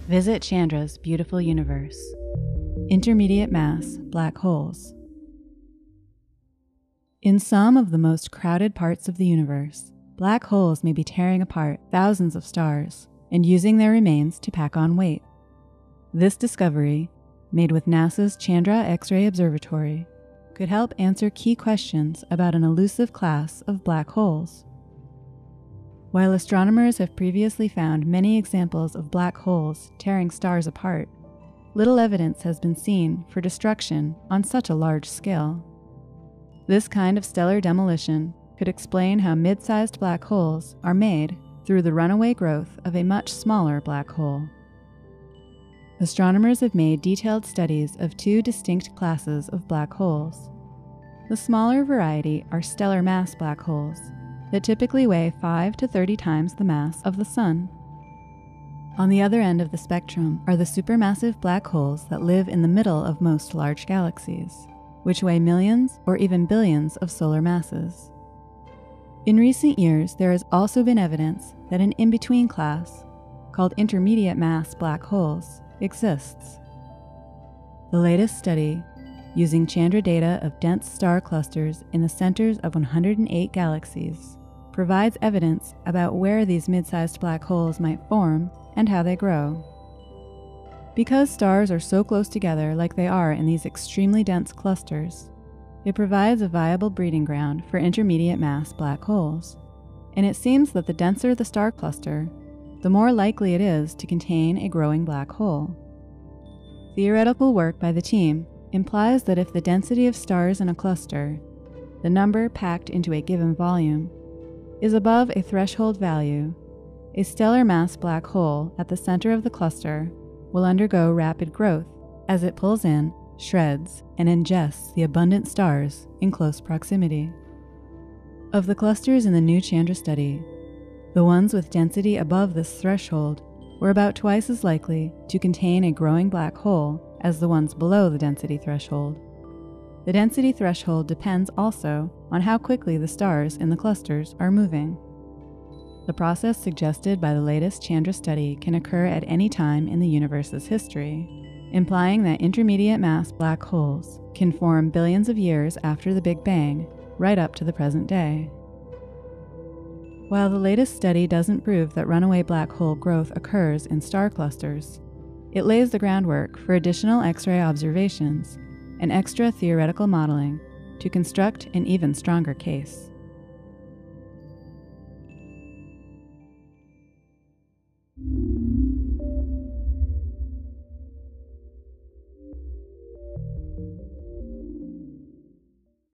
Visit Chandra's beautiful universe. Intermediate mass black holes. In some of the most crowded parts of the universe, black holes may be tearing apart thousands of stars and using their remains to pack on weight. This discovery, made with NASA's Chandra X-ray Observatory, could help answer key questions about an elusive class of black holes. While astronomers have previously found many examples of black holes tearing stars apart, little evidence has been seen for destruction on such a large scale. This kind of stellar demolition could explain how mid-sized black holes are made through the runaway growth of a much smaller black hole. Astronomers have made detailed studies of two distinct classes of black holes. The smaller variety are stellar mass black holes that typically weigh 5 to 30 times the mass of the Sun. On the other end of the spectrum are the supermassive black holes that live in the middle of most large galaxies, which weigh millions or even billions of solar masses. In recent years, there has also been evidence that an in-between class, called intermediate mass black holes, exists. The latest study, using Chandra data of dense star clusters in the centers of 108 galaxies, provides evidence about where these mid-sized black holes might form and how they grow. Because stars are so close together like they are in these extremely dense clusters, it provides a viable breeding ground for intermediate mass black holes, and it seems that the denser the star cluster, the more likely it is to contain a growing black hole. Theoretical work by the team implies that if the density of stars in a cluster, the number packed into a given volume, is above a threshold value, a stellar mass black hole at the center of the cluster will undergo rapid growth as it pulls in, shreds, and ingests the abundant stars in close proximity. Of the clusters in the new Chandra study, the ones with density above this threshold were about twice as likely to contain a growing black hole as the ones below the density threshold. The density threshold depends also on how quickly the stars in the clusters are moving. The process suggested by the latest Chandra study can occur at any time in the universe's history, implying that intermediate mass black holes can form billions of years after the Big Bang, right up to the present day. While the latest study doesn't prove that runaway black hole growth occurs in star clusters, it lays the groundwork for additional X-ray observations and extra theoretical modeling to construct an even stronger case.